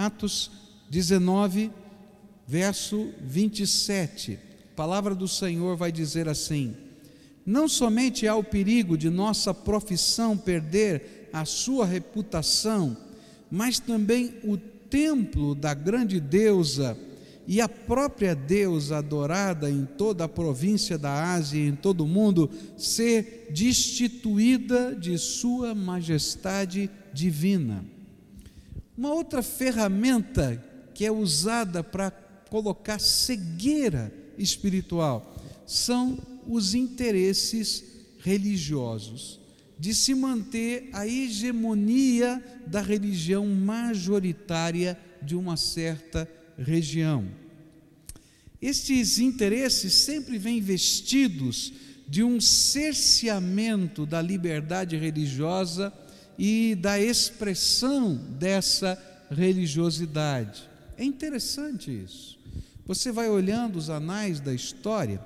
Atos 19, verso 27. A palavra do Senhor vai dizer assim: não somente há o perigo de nossa profissão perder a sua reputação, mas também o templo da grande deusa e a própria deusa adorada em toda a província da Ásia e em todo o mundo ser destituída de sua majestade divina. Uma outra ferramenta que é usada para colocar cegueira espiritual são os interesses religiosos, de se manter a hegemonia da religião majoritária de uma certa região. Estes interesses sempre vêm vestidos de um cerceamento da liberdade religiosa e da expressão dessa religiosidade. É interessante isso. Você vai olhando os anais da história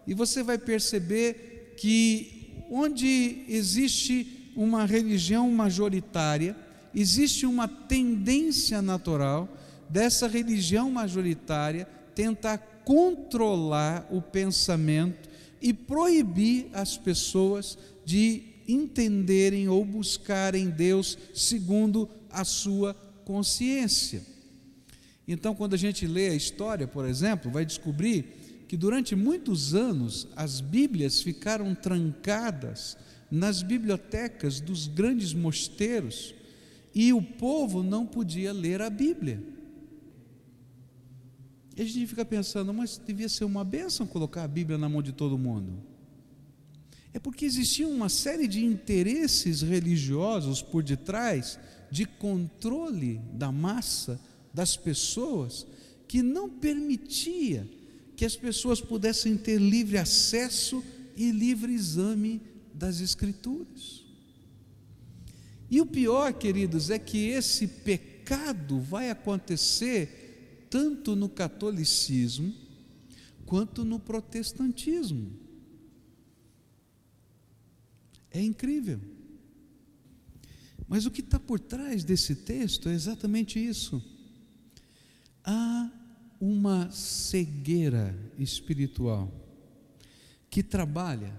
e você vai perceber que onde existe uma religião majoritária, existe uma tendência natural dessa religião majoritária tentar controlar o pensamento e proibir as pessoas de entenderem ou buscarem Deus segundo a sua consciência. Então, quando a gente lê a história, por exemplo, vai descobrir que durante muitos anos as Bíblias ficaram trancadas nas bibliotecas dos grandes mosteiros e o povo não podia ler a Bíblia. E a gente fica pensando, mas devia ser uma bênção colocar a Bíblia na mão de todo mundo. É porque existia uma série de interesses religiosos por detrás, de controle da massa, das pessoas, que não permitia que as pessoas pudessem ter livre acesso e livre exame das Escrituras. E o pior, queridos, é que esse pecado vai acontecer tanto no catolicismo quanto no protestantismo. É incrível. Mas o que está por trás desse texto é exatamente isso. Há uma cegueira espiritual que trabalha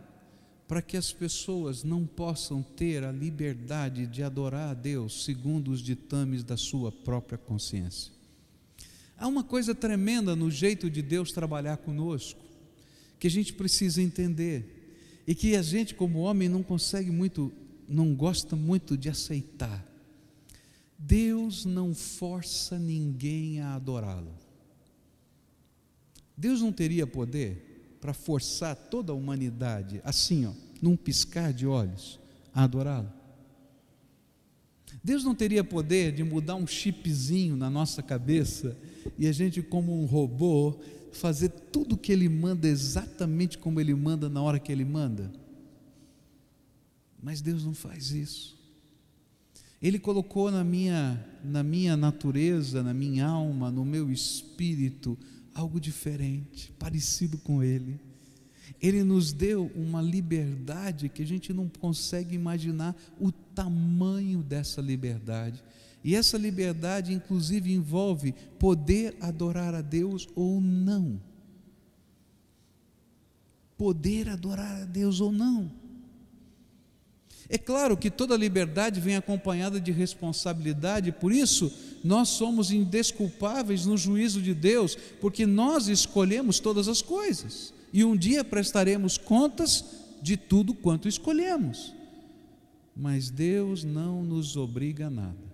para que as pessoas não possam ter a liberdade de adorar a Deus segundo os ditames da sua própria consciência. Há uma coisa tremenda no jeito de Deus trabalhar conosco, que a gente precisa entender, e que a gente como homem não consegue muito, não gosta muito de aceitar. Deus não força ninguém a adorá-lo. Deus não teria poder para forçar toda a humanidade, assim, num piscar de olhos, a adorá-lo. Deus não teria poder de mudar um chipzinho na nossa cabeça e a gente, como um robô, fazer tudo o que Ele manda exatamente como Ele manda na hora que Ele manda. Mas Deus não faz isso. Ele colocou na minha natureza, na minha alma, no meu espírito, algo diferente, parecido com Ele. Ele nos deu uma liberdade que a gente não consegue imaginar o tamanho dessa liberdade. E essa liberdade, inclusive, envolve poder adorar a Deus ou não. Poder adorar a Deus ou não. É claro que toda liberdade vem acompanhada de responsabilidade, por isso nós somos indesculpáveis no juízo de Deus, porque nós escolhemos todas as coisas, e um dia prestaremos contas de tudo quanto escolhemos, mas Deus não nos obriga a nada.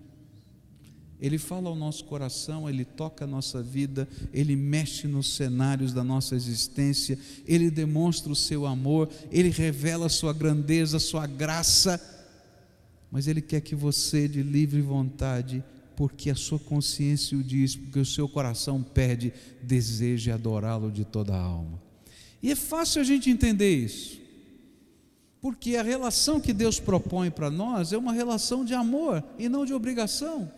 Ele fala ao nosso coração, Ele toca a nossa vida, Ele mexe nos cenários da nossa existência, Ele demonstra o seu amor, Ele revela a sua grandeza, a sua graça, mas Ele quer que você, de livre vontade, porque a sua consciência o diz, porque o seu coração pede, deseje adorá-lo de toda a alma. E é fácil a gente entender isso, porque a relação que Deus propõe para nós é uma relação de amor e não de obrigação.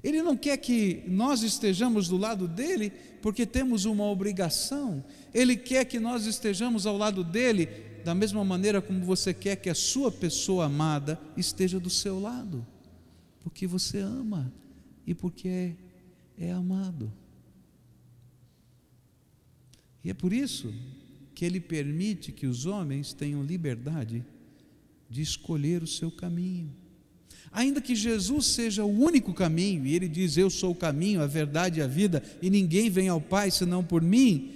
Ele não quer que nós estejamos do lado dele porque temos uma obrigação. Ele quer que nós estejamos ao lado dele da mesma maneira como você quer que a sua pessoa amada esteja do seu lado, porque você ama e porque é amado. E é por isso que Ele permite que os homens tenham liberdade de escolher o seu caminho. Ainda que Jesus seja o único caminho, e Ele diz: eu sou o caminho, a verdade e a vida, e ninguém vem ao Pai senão por mim.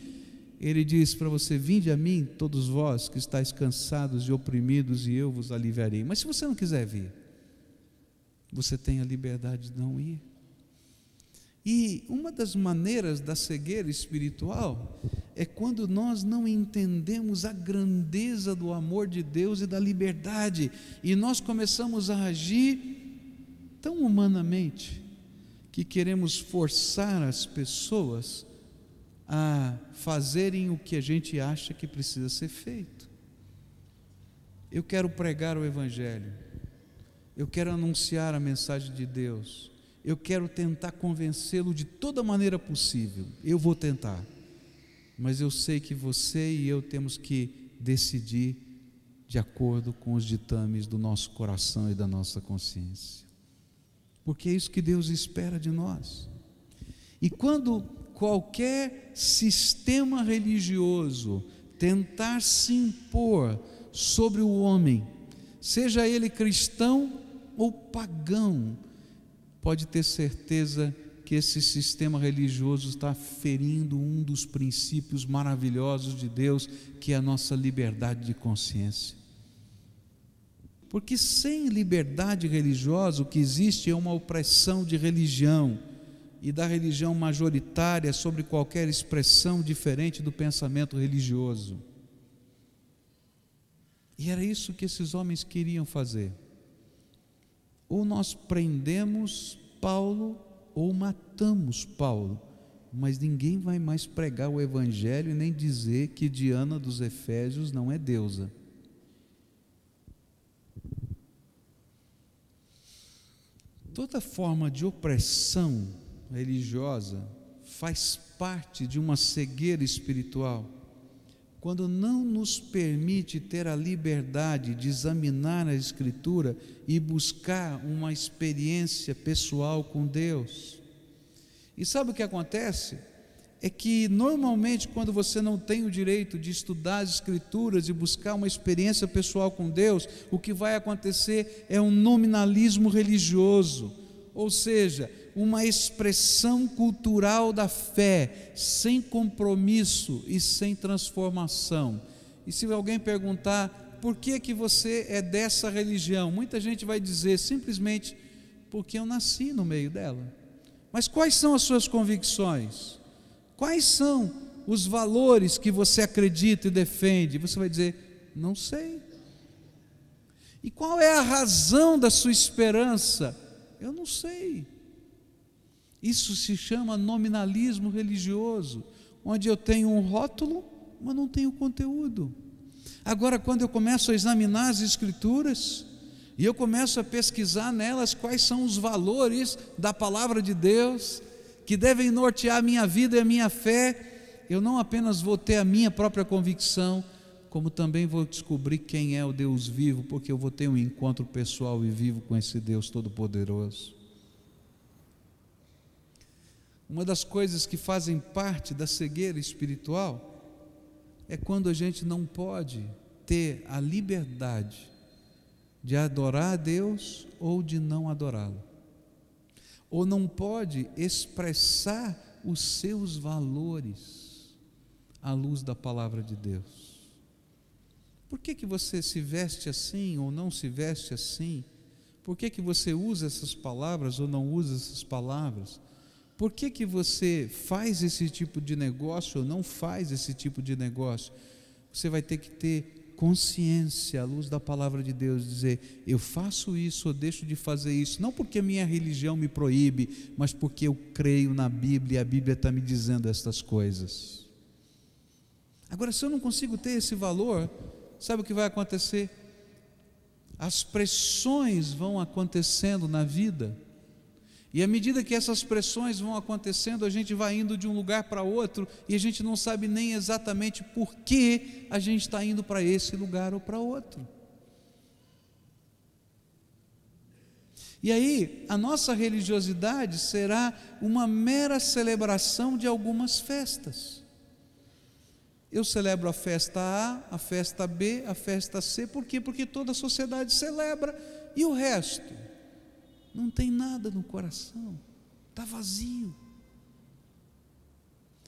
Ele diz para você: vinde a mim, todos vós que estáis cansados e oprimidos, e eu vos aliviarei. Mas se você não quiser vir, você tem a liberdade de não ir. E uma das maneiras da cegueira espiritual é quando nós não entendemos a grandeza do amor de Deus e da liberdade, e nós começamos a agir tão humanamente que queremos forçar as pessoas a fazerem o que a gente acha que precisa ser feito. Eu quero pregar o Evangelho, eu quero anunciar a mensagem de Deus, eu quero tentar convencê-lo de toda maneira possível. Eu vou tentar, mas eu sei que você e eu temos que decidir de acordo com os ditames do nosso coração e da nossa consciência, porque é isso que Deus espera de nós. E quando qualquer sistema religioso tentar se impor sobre o homem, seja ele cristão ou pagão, pode ter certeza que esse sistema religioso está ferindo um dos princípios maravilhosos de Deus, que é a nossa liberdade de consciência. Porque sem liberdade religiosa, o que existe é uma opressão de religião, e da religião majoritária sobre qualquer expressão diferente do pensamento religioso. E era isso que esses homens queriam fazer. Ou nós prendemos Paulo, ou matamos Paulo, mas ninguém vai mais pregar o Evangelho e nem dizer que Diana dos Efésios não é deusa. Toda forma de opressão religiosa faz parte de uma cegueira espiritual, quando não nos permite ter a liberdade de examinar a Escritura e buscar uma experiência pessoal com Deus. E sabe o que acontece? É que normalmente, quando você não tem o direito de estudar as Escrituras e buscar uma experiência pessoal com Deus, o que vai acontecer é um nominalismo religioso, ou seja, uma expressão cultural da fé, sem compromisso e sem transformação. E se alguém perguntar: por que que você é dessa religião? Muita gente vai dizer simplesmente: porque eu nasci no meio dela. Mas quais são as suas convicções? Quais são os valores que você acredita e defende? Você vai dizer: não sei. E qual é a razão da sua esperança? Eu não sei. Isso se chama nominalismo religioso, onde eu tenho um rótulo, mas não tenho conteúdo. Agora, quando eu começo a examinar as Escrituras, e eu começo a pesquisar nelas quais são os valores da palavra de Deus, que devem nortear a minha vida e a minha fé, eu não apenas vou ter a minha própria convicção, como também vou descobrir quem é o Deus vivo, porque eu vou ter um encontro pessoal e vivo com esse Deus Todo-Poderoso. Uma das coisas que fazem parte da cegueira espiritual é quando a gente não pode ter a liberdade de adorar a Deus ou de não adorá-lo, ou não pode expressar os seus valores à luz da palavra de Deus. Por que que você se veste assim ou não se veste assim? Por que que você usa essas palavras ou não usa essas palavras? Por que que você faz esse tipo de negócio ou não faz esse tipo de negócio? Você vai ter que ter consciência à luz da palavra de Deus, dizer: eu faço isso ou deixo de fazer isso, não porque minha religião me proíbe, mas porque eu creio na Bíblia e a Bíblia está me dizendo estas coisas. Agora, se eu não consigo ter esse valor, sabe o que vai acontecer? As pressões vão acontecendo na vida, e à medida que essas pressões vão acontecendo, a gente vai indo de um lugar para outro, e a gente não sabe nem exatamente por que a gente está indo para esse lugar ou para outro. E aí, a nossa religiosidade será uma mera celebração de algumas festas. Eu celebro a festa A, a festa B, a festa C, por quê? Porque toda a sociedade celebra, e o resto? Não tem nada no coração, está vazio.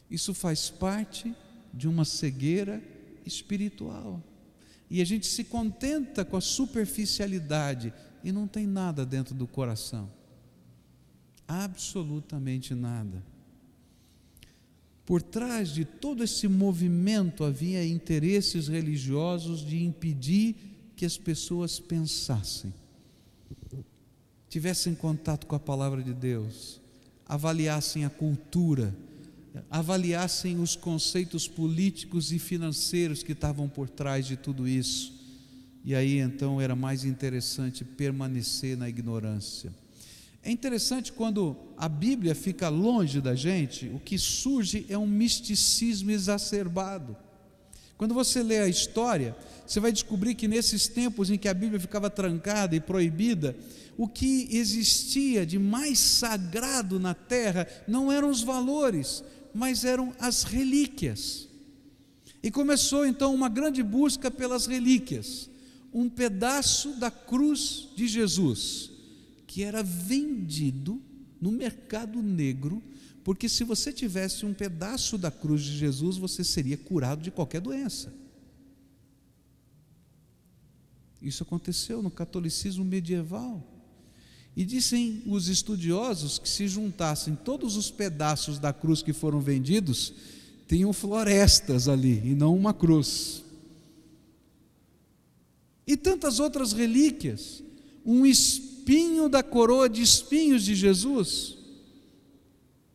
Isso faz parte de uma cegueira espiritual. E a gente se contenta com a superficialidade e não tem nada dentro do coração. Absolutamente nada. Por trás de todo esse movimento havia interesses religiosos de impedir que as pessoas pensassem, tivessem contato com a palavra de Deus, avaliassem a cultura, avaliassem os conceitos políticos e financeiros que estavam por trás de tudo isso. E aí então era mais interessante permanecer na ignorância. É interessante quando a Bíblia fica longe da gente, o que surge é um misticismo exacerbado. Quando você lê a história, você vai descobrir que nesses tempos em que a Bíblia ficava trancada e proibida, o que existia de mais sagrado na terra não eram os valores, mas eram as relíquias. E começou então uma grande busca pelas relíquias. Um pedaço da cruz de Jesus, que era vendido no mercado negro, porque se você tivesse um pedaço da cruz de Jesus, você seria curado de qualquer doença. Isso aconteceu no catolicismo medieval. E dizem os estudiosos que se juntassem todos os pedaços da cruz que foram vendidos, tinham florestas ali e não uma cruz. E tantas outras relíquias, um espinho da coroa de espinhos de Jesus,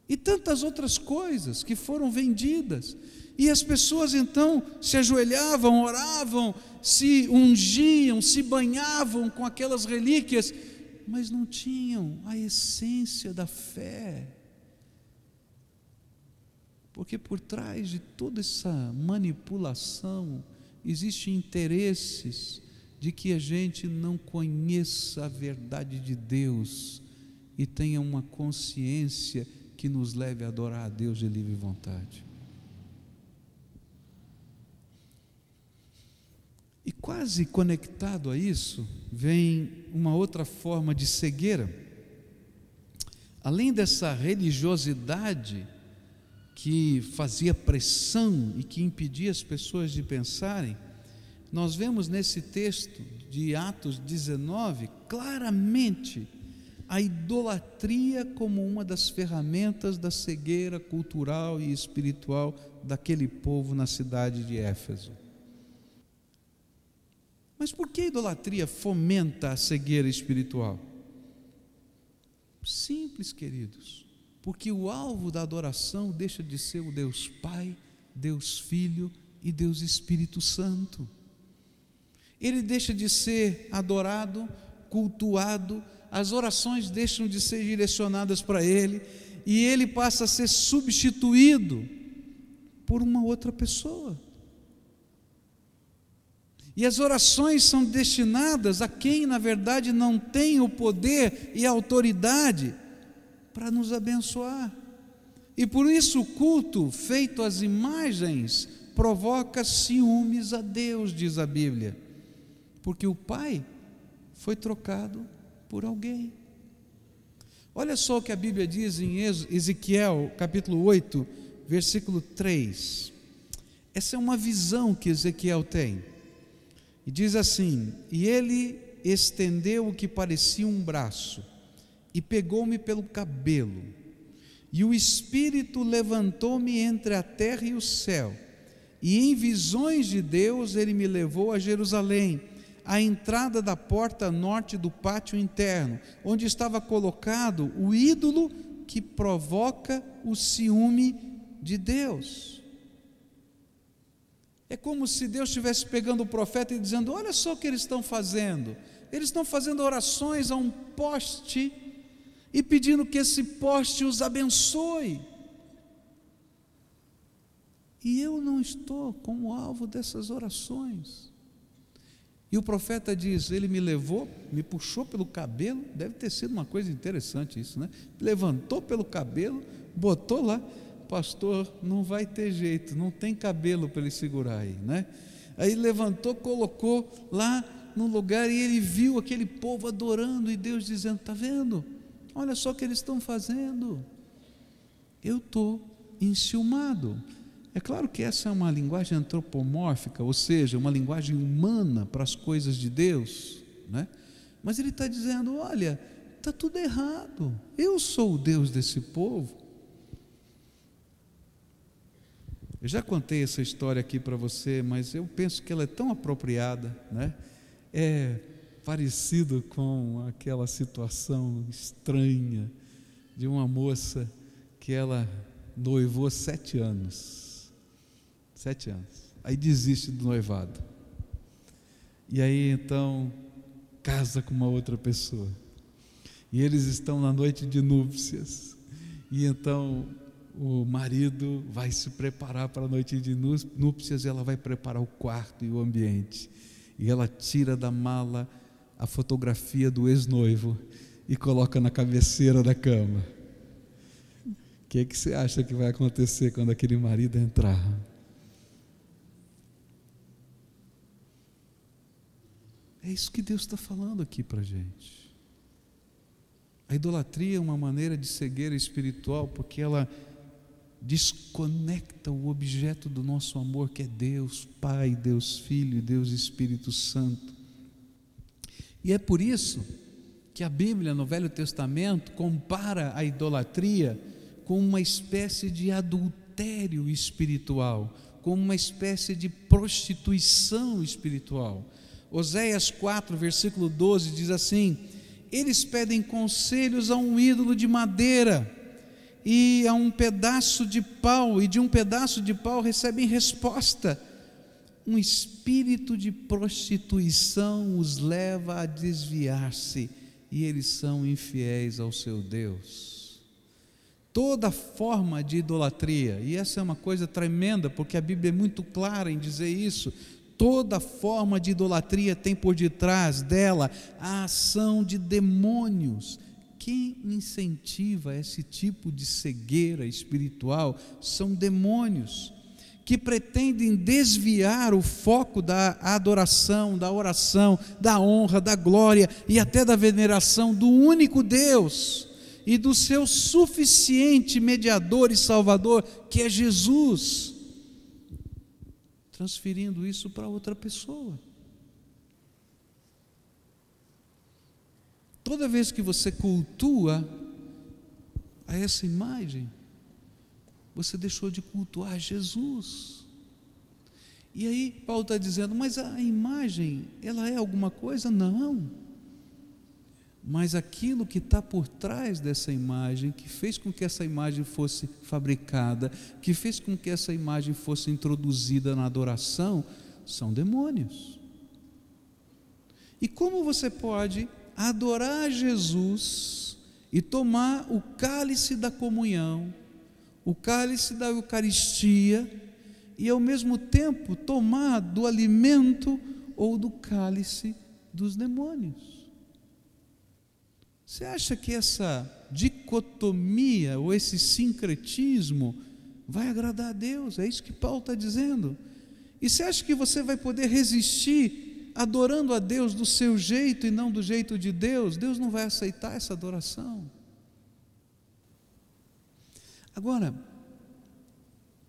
e tantas outras coisas que foram vendidas, e as pessoas então se ajoelhavam, oravam, se ungiam, se banhavam com aquelas relíquias, mas não tinham a essência da fé, porque por trás de toda essa manipulação existem interesses de que a gente não conheça a verdade de Deus e tenha uma consciência que nos leve a adorar a Deus de livre vontade. E quase conectado a isso, vem uma outra forma de cegueira. Além dessa religiosidade que fazia pressão e que impedia as pessoas de pensarem, nós vemos nesse texto de Atos 19, claramente, a idolatria como uma das ferramentas da cegueira cultural e espiritual daquele povo na cidade de Éfeso. Mas por que a idolatria fomenta a cegueira espiritual? Simples, queridos, porque o alvo da adoração deixa de ser o Deus Pai, Deus Filho e Deus Espírito Santo. Ele deixa de ser adorado, cultuado, as orações deixam de ser direcionadas para Ele, e Ele passa a ser substituído por uma outra pessoa. E as orações são destinadas a quem na verdade não tem o poder e a autoridade para nos abençoar. E por isso o culto feito às imagens provoca ciúmes a Deus, diz a Bíblia, porque o Pai foi trocado por alguém. Olha só o que a Bíblia diz em Ezequiel capítulo 8, versículo 3. Essa é uma visão que Ezequiel tem. E diz assim: e ele estendeu o que parecia um braço, e pegou-me pelo cabelo, e o Espírito levantou-me entre a terra e o céu, e em visões de Deus ele me levou a Jerusalém, à entrada da porta norte do pátio interno, onde estava colocado o ídolo que provoca o ciúme de Deus. É como se Deus estivesse pegando o profeta e dizendo: olha só o que eles estão fazendo. Eles estão fazendo orações a um poste e pedindo que esse poste os abençoe. E eu não estou como alvo dessas orações. E o profeta diz: ele me levou, me puxou pelo cabelo, deve ter sido uma coisa interessante isso, né? Levantou pelo cabelo, botou lá, pastor, não vai ter jeito, não tem cabelo para ele segurar aí, né? Aí levantou, colocou lá no lugar e ele viu aquele povo adorando e Deus dizendo: está vendo? Olha só o que eles estão fazendo. Eu estou enciumado. É claro que essa é uma linguagem antropomórfica, ou seja, uma linguagem humana para as coisas de Deus, né? Mas ele está dizendo: olha, está tudo errado, eu sou o Deus desse povo. Eu já contei essa história aqui para você, mas eu penso que ela é tão apropriada, né? É parecido com aquela situação estranha de uma moça que ela noivou 7 anos. 7 anos. Aí desiste do noivado. E aí então casa com uma outra pessoa. E eles estão na noite de núpcias. E então o marido vai se preparar para a noite de núpcias e ela vai preparar o quarto e o ambiente. E ela tira da mala a fotografia do ex-noivo e coloca na cabeceira da cama. O que você acha que vai acontecer quando aquele marido entrar? É isso que Deus está falando aqui para a gente. A idolatria é uma maneira de cegueira espiritual, porque ela desconecta o objeto do nosso amor, que é Deus Pai, Deus Filho e Deus Espírito Santo. E é por isso que a Bíblia, no Velho Testamento, compara a idolatria com uma espécie de adultério espiritual, com uma espécie de prostituição espiritual. Oséias 4, versículo 12 diz assim: eles pedem conselhos a um ídolo de madeira e a um pedaço de pau, e de um pedaço de pau recebem resposta. Um espírito de prostituição os leva a desviar-se e eles são infiéis ao seu Deus. Toda forma de idolatria, e essa é uma coisa tremenda, porque a Bíblia é muito clara em dizer isso, toda forma de idolatria tem por detrás dela a ação de demônios. Quem incentiva esse tipo de cegueira espiritual são demônios, que pretendem desviar o foco da adoração, da oração, da honra, da glória e até da veneração do único Deus e do seu suficiente mediador e salvador, que é Jesus, transferindo isso para outra pessoa. Toda vez que você cultua a essa imagem, você deixou de cultuar Jesus. E aí Paulo está dizendo: mas a imagem, ela é alguma coisa? Não. Mas aquilo que está por trás dessa imagem, que fez com que essa imagem fosse fabricada, que fez com que essa imagem fosse introduzida na adoração, são demônios. E como você pode adorar Jesus e tomar o cálice da comunhão, o cálice da Eucaristia, e ao mesmo tempo tomar do alimento ou do cálice dos demônios? Você acha que essa dicotomia ou esse sincretismo vai agradar a Deus? É isso que Paulo está dizendo. E você acha que você vai poder resistir adorando a Deus do seu jeito e não do jeito de Deus? Deus não vai aceitar essa adoração. Agora,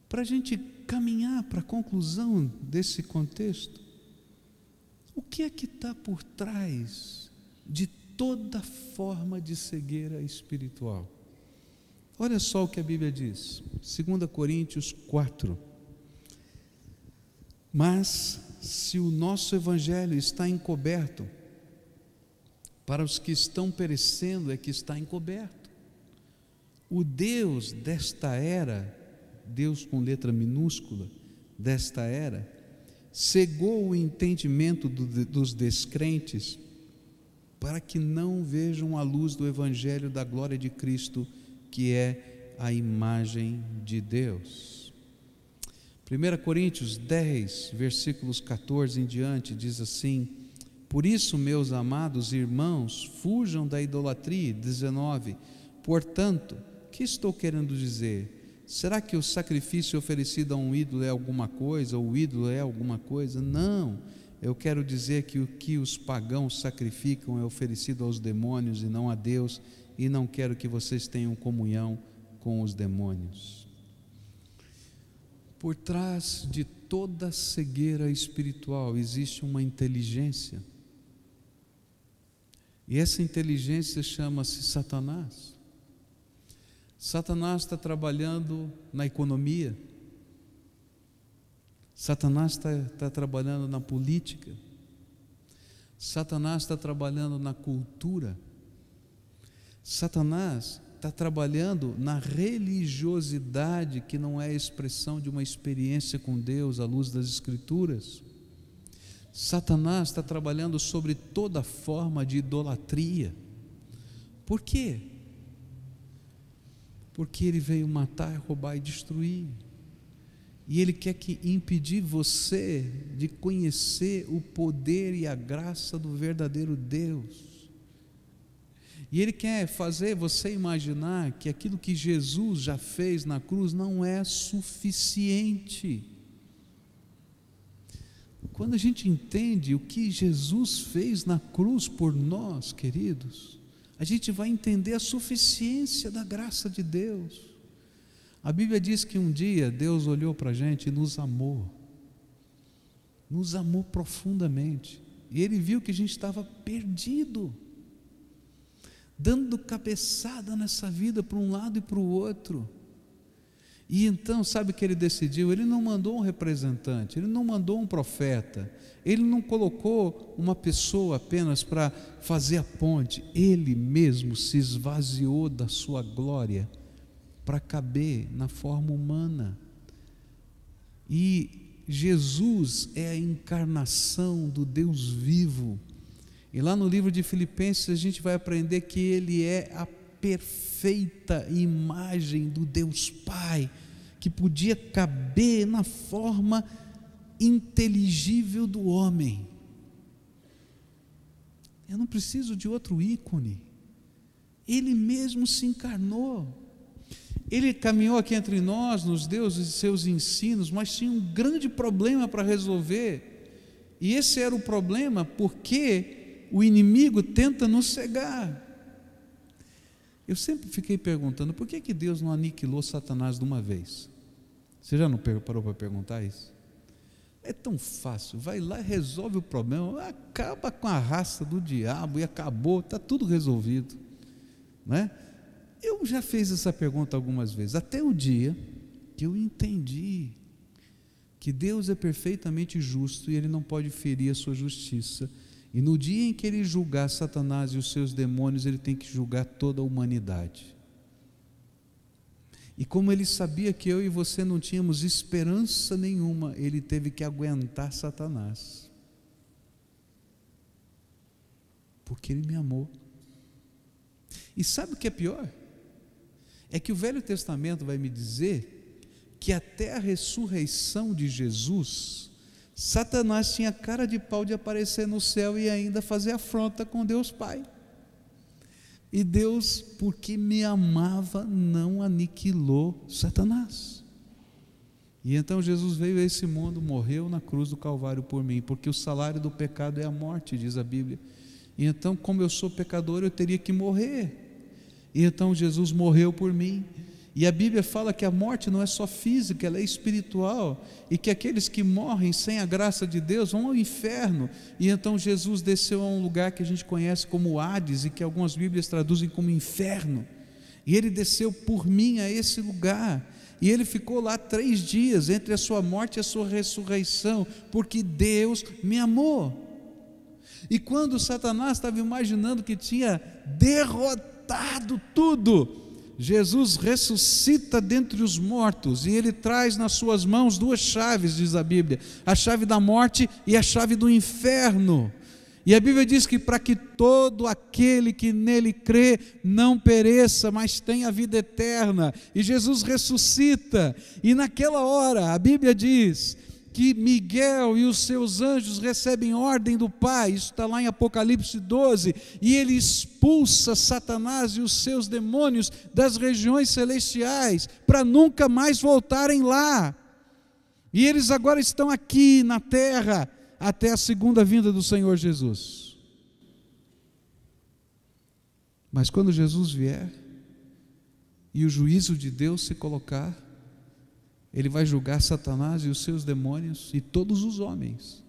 para a gente caminhar para a conclusão desse contexto, o que é que está por trás de toda forma de cegueira espiritual? Olha só o que a Bíblia diz, 2 Coríntios 4. Mas se o nosso evangelho está encoberto, para os que estão perecendo é que está encoberto. O Deus desta era, Deus com letra minúscula, desta era, cegou o entendimento dos descrentes, para que não vejam a luz do evangelho da glória de Cristo, que é a imagem de Deus. 1 Coríntios 10, versículos 14 em diante, diz assim: Por isso, meus amados irmãos, fujam da idolatria. 19. Portanto, o que estou querendo dizer? Será que o sacrifício oferecido a um ídolo é alguma coisa, ou o ídolo é alguma coisa? Não, eu quero dizer que o que os pagãos sacrificam é oferecido aos demônios e não a Deus, e não quero que vocês tenham comunhão com os demônios. Por trás de toda cegueira espiritual existe uma inteligência, e essa inteligência chama-se Satanás. Satanás está trabalhando na economia, Satanás está trabalhando na política, Satanás está trabalhando na cultura, Satanás está trabalhando na religiosidade, que não é a expressão de uma experiência com Deus à luz das Escrituras. Satanás está trabalhando sobre toda forma de idolatria. Por quê? Porque ele veio matar, roubar e destruir. E ele quer impedir você de conhecer o poder e a graça do verdadeiro Deus. E ele quer fazer você imaginar que aquilo que Jesus já fez na cruz não é suficiente. Quando a gente entende o que Jesus fez na cruz por nós, queridos, a gente vai entender a suficiência da graça de Deus. A Bíblia diz que um dia Deus olhou para a gente e nos amou profundamente, e Ele viu que a gente estava perdido, dando cabeçada nessa vida para um lado e para o outro. E então, sabe o que Ele decidiu? Ele não mandou um representante, Ele não mandou um profeta, Ele não colocou uma pessoa apenas para fazer a ponte. Ele mesmo se esvaziou da sua glória para caber na forma humana. E Jesus é a encarnação do Deus vivo. E lá no livro de Filipenses a gente vai aprender que Ele é a perfeita imagem do Deus Pai, que podia caber na forma inteligível do homem. Eu não preciso de outro ícone. Ele mesmo se encarnou. Ele caminhou aqui entre nós, nos deu os seus ensinos, mas tinha um grande problema para resolver. E esse era o problema porque o inimigo tenta nos cegar. Eu sempre fiquei perguntando, por que Deus não aniquilou Satanás de uma vez? Você já não parou para perguntar isso? É tão fácil, vai lá e resolve o problema, acaba com a raça do diabo e acabou, está tudo resolvido, não é? Eu já fiz essa pergunta algumas vezes, até o dia que eu entendi que Deus é perfeitamente justo e Ele não pode ferir a sua justiça. E no dia em que Ele julgar Satanás e os seus demônios, Ele tem que julgar toda a humanidade. E como Ele sabia que eu e você não tínhamos esperança nenhuma, Ele teve que aguentar Satanás, porque Ele me amou. E sabe o que é pior? É que o Velho Testamento vai me dizer que até a ressurreição de Jesus, Satanás tinha cara de pau de aparecer no céu e ainda fazer afronta com Deus Pai. E Deus, porque me amava, não aniquilou Satanás. E então Jesus veio a esse mundo, morreu na cruz do Calvário por mim, porque o salário do pecado é a morte, diz a Bíblia. E então, como eu sou pecador, eu teria que morrer. E então Jesus morreu por mim. E a Bíblia fala que a morte não é só física, ela é espiritual, e que aqueles que morrem sem a graça de Deus vão ao inferno. E então Jesus desceu a um lugar que a gente conhece como Hades, e que algumas Bíblias traduzem como inferno, e Ele desceu por mim a esse lugar, e Ele ficou lá 3 dias, entre a sua morte e a sua ressurreição, porque Deus me amou. E quando Satanás estava imaginando que tinha derrotado tudo, Jesus ressuscita dentre os mortos, e Ele traz nas suas mãos 2 chaves, diz a Bíblia, a chave da morte e a chave do inferno. E a Bíblia diz que para que todo aquele que nele crê não pereça, mas tenha vida eterna. E Jesus ressuscita, e naquela hora a Bíblia diz que Miguel e os seus anjos recebem ordem do Pai, isso está lá em Apocalipse 12, e ele expulsa Satanás e os seus demônios das regiões celestiais, para nunca mais voltarem lá, e eles agora estão aqui na terra, até a segunda vinda do Senhor Jesus. Mas quando Jesus vier, e o juízo de Deus se colocar, Ele vai julgar Satanás e os seus demônios e todos os homens,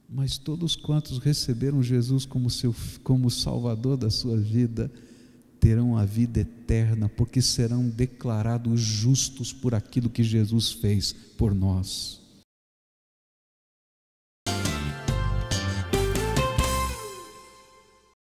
mas todos quantos receberam Jesus como Salvador da sua vida, terão a vida eterna, porque serão declarados justos por aquilo que Jesus fez por nós.